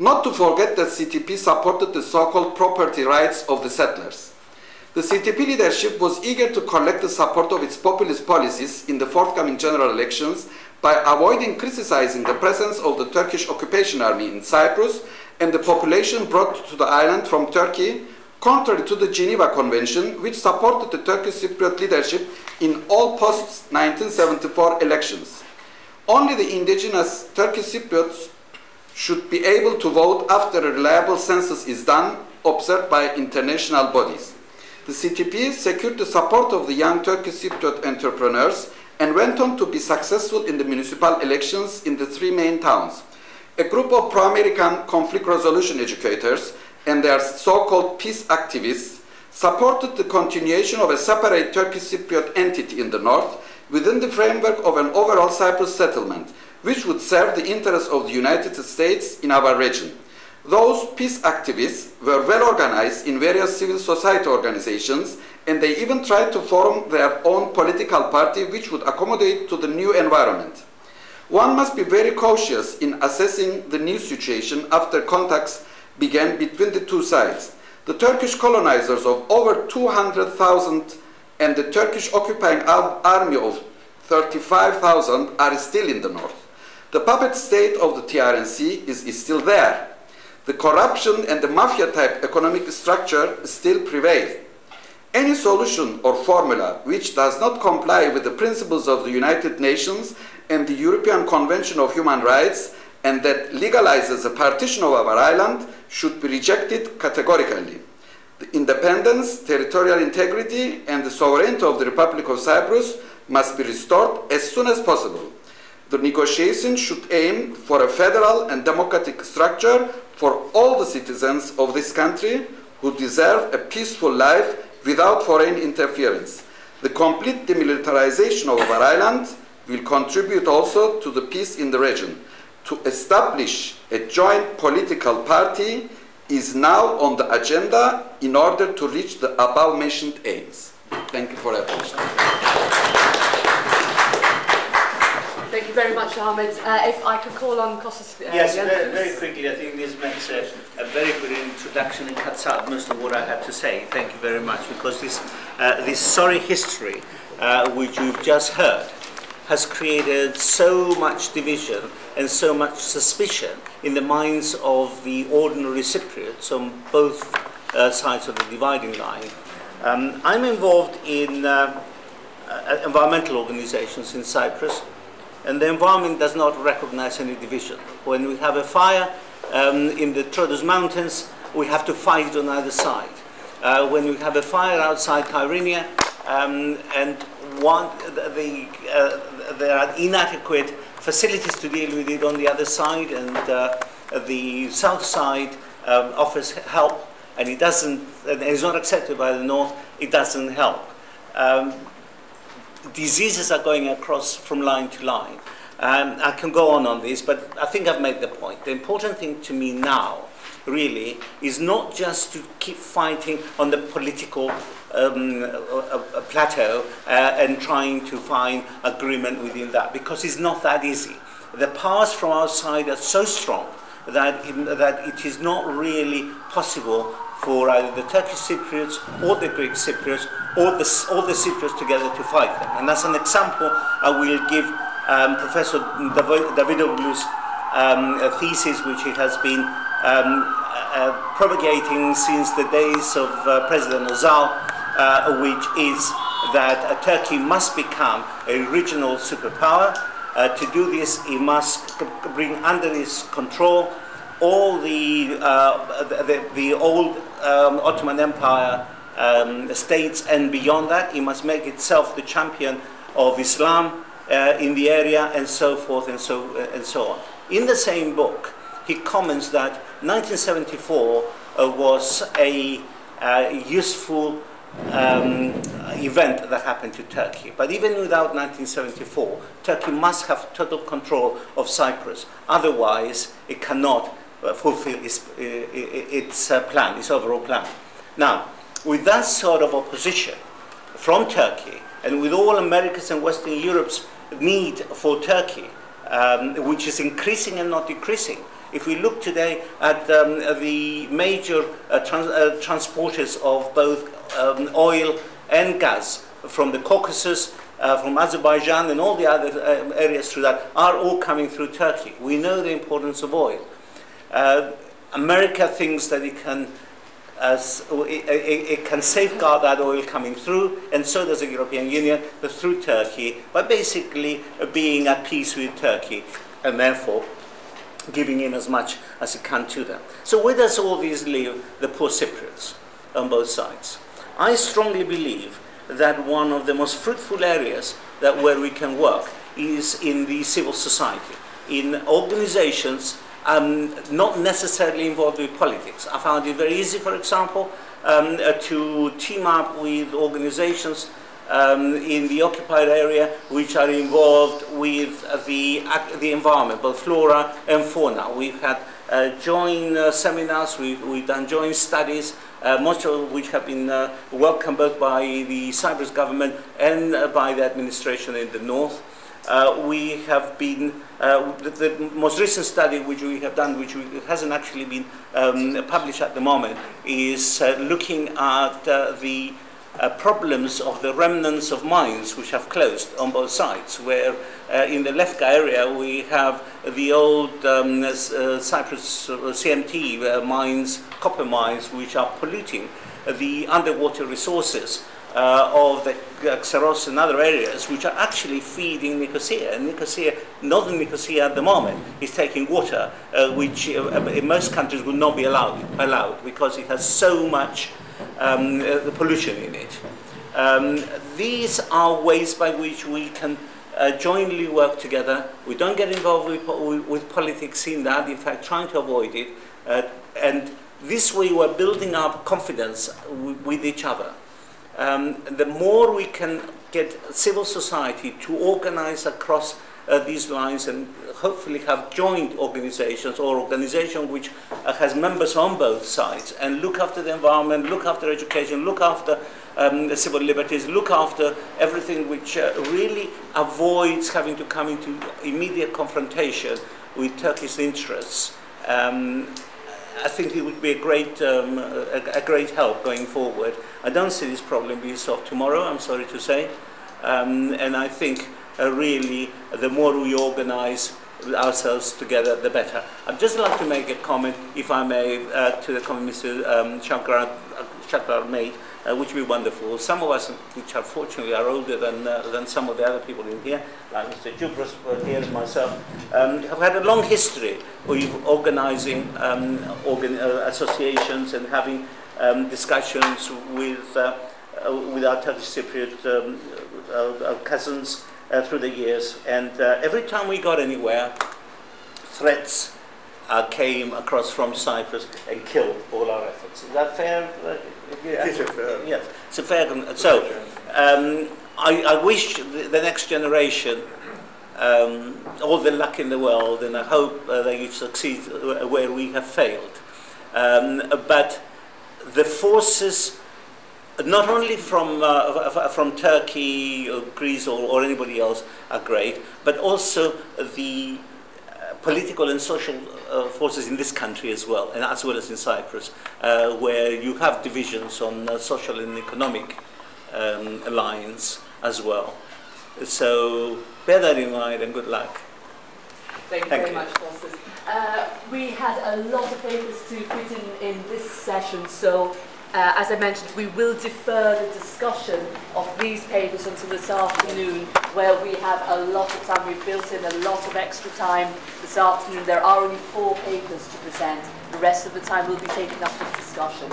Not to forget that CTP supported the so-called property rights of the settlers. The CTP leadership was eager to collect the support of its populist policies in the forthcoming general elections by avoiding criticizing the presence of the Turkish occupation army in Cyprus and the population brought to the island from Turkey, contrary to the Geneva Convention, which supported the Turkish Cypriot leadership in all post-1974 elections. Only the indigenous Turkish Cypriots should be able to vote after a reliable census is done, observed by international bodies. The CTP secured the support of the young Turkish Cypriot entrepreneurs and went on to be successful in the municipal elections in the three main towns. A group of pro-American conflict resolution educators and their so-called peace activists supported the continuation of a separate Turkish Cypriot entity in the north within the framework of an overall Cyprus settlement, which would serve the interests of the United States in our region. Those peace activists were well organized in various civil society organizations, and they even tried to form their own political party which would accommodate to the new environment. One must be very cautious in assessing the new situation after contacts began between the two sides. The Turkish colonizers of over 200,000 and the Turkish occupying army of 35,000 are still in the north. The puppet state of the TRNC is still there. The corruption and the mafia-type economic structure still prevail. Any solution or formula which does not comply with the principles of the United Nations and the European Convention of Human Rights and that legalizes the partition of our island should be rejected categorically. The independence, territorial integrity, and the sovereignty of the Republic of Cyprus must be restored as soon as possible. The negotiations should aim for a federal and democratic structure for all the citizens of this country who deserve a peaceful life without foreign interference. The complete demilitarization of our island will contribute also to the peace in the region. To establish a joint political party is now on the agenda in order to reach the above-mentioned aims. Thank you for your attention. Thank you very much, Ahmed. If I could call on Costas Kleanthous. Yes, very quickly. I think this makes a very good introduction and cuts out most of what I had to say. Thank you very much, because this sorry history, which you've just heard, has created so much division and so much suspicion in the minds of the ordinary Cypriots on both sides of the dividing line. I'm involved in environmental organizations in Cyprus, and the environment does not recognize any division. When we have a fire in the Troodos Mountains, we have to fight on either side. When we have a fire outside Kyrenia, and there are inadequate facilities to deal with it on the other side, and the south side offers help, and it doesn't, and it's not accepted by the north, it doesn't help. Diseases are going across from line to line. I can go on this, but I think I've made the point. The important thing to me now, really, is not just to keep fighting on the political plateau and trying to find agreement within that, because it's not that easy. The powers from outside are so strong that it is not really possible for either the Turkish Cypriots or the Greek Cypriots or all the Cypriots together to fight them. And as an example, I will give Professor Davidoglou's thesis, which he has been propagating since the days of President Özal, which is that Turkey must become a regional superpower. To do this, it must bring under its control all the old Ottoman Empire states, and beyond that, it must make itself the champion of Islam in the area, and so forth and so on. In the same book, he comments that 1974 was a useful event that happened to Turkey. But even without 1974, Turkey must have total control of Cyprus. Otherwise, it cannot fulfill its plan, its overall plan. Now, with that sort of opposition from Turkey, and with all America's and Western Europe's need for Turkey, which is increasing and not decreasing, If we look today at the major transporters of both oil and gas from the Caucasus, from Azerbaijan and all the other areas through that, are all coming through Turkey. We know the importance of oil. America thinks that it can safeguard that oil coming through, and so does the European Union, but through Turkey, by basically being at peace with Turkey, and therefore giving in as much as it can to them. So where does all this leave the poor Cypriots on both sides? I strongly believe that one of the most fruitful areas where we can work is in the civil society, in organizations not necessarily involved with politics. I found it very easy, for example, to team up with organizations in the occupied area which are involved with the environment, both flora and fauna. We've had joint seminars, we've done joint studies, most of which have been welcomed both by the Cyprus government and by the administration in the north. We have been, the most recent study which we have done, which hasn't actually been published at the moment, is looking at the problems of the remnants of mines which have closed on both sides, where in the Lefka area we have the old Cyprus CMT mines, copper mines, which are polluting the underwater resources of the Xeros and other areas, which are actually feeding Nicosia. And Nicosia, northern Nicosia at the moment, is taking water which in most countries would not be allowed because it has so much the pollution in it. These are ways by which we can jointly work together. We don't get involved with politics in that, in fact trying to avoid it, and this way we're building up confidence with each other. The more we can get civil society to organize across these lines and hopefully have joint organizations or organization which has members on both sides and look after the environment, look after education, look after civil liberties, look after everything which really avoids having to come into immediate confrontation with Turkish interests. I think it would be a great help going forward. I don't see this problem being solved tomorrow, I'm sorry to say, and I think really the more we organize ourselves together, the better. I'd just like to make a comment, if I may, to the comment Mr. Chaglar made, which would be wonderful. Some of us, which unfortunately are older than some of the other people in here, like Mr. Jubras here and myself, have had a long history of organizing associations and having discussions with our Turkish Cypriot cousins through the years. And every time we got anywhere, threats came across from Cyprus and killed all our efforts. Is that fair? Yeah. It is fair. Yes, it's a fair. So, I wish the next generation all the luck in the world, and I hope that you succeed where we have failed. But the forces, not only from Turkey or Greece or anybody else, are great, but also the political and social forces in this country as well, and as well as in Cyprus, where you have divisions on social and economic lines as well. So bear that in mind and good luck. Thank you very much, Costas. We had a lot of papers to put in this session, so as I mentioned, we will defer the discussion of these papers until this afternoon, where we have a lot of time. We've built in a lot of extra time this afternoon. There are only 4 papers to present. The rest of the time will be taken up with discussion.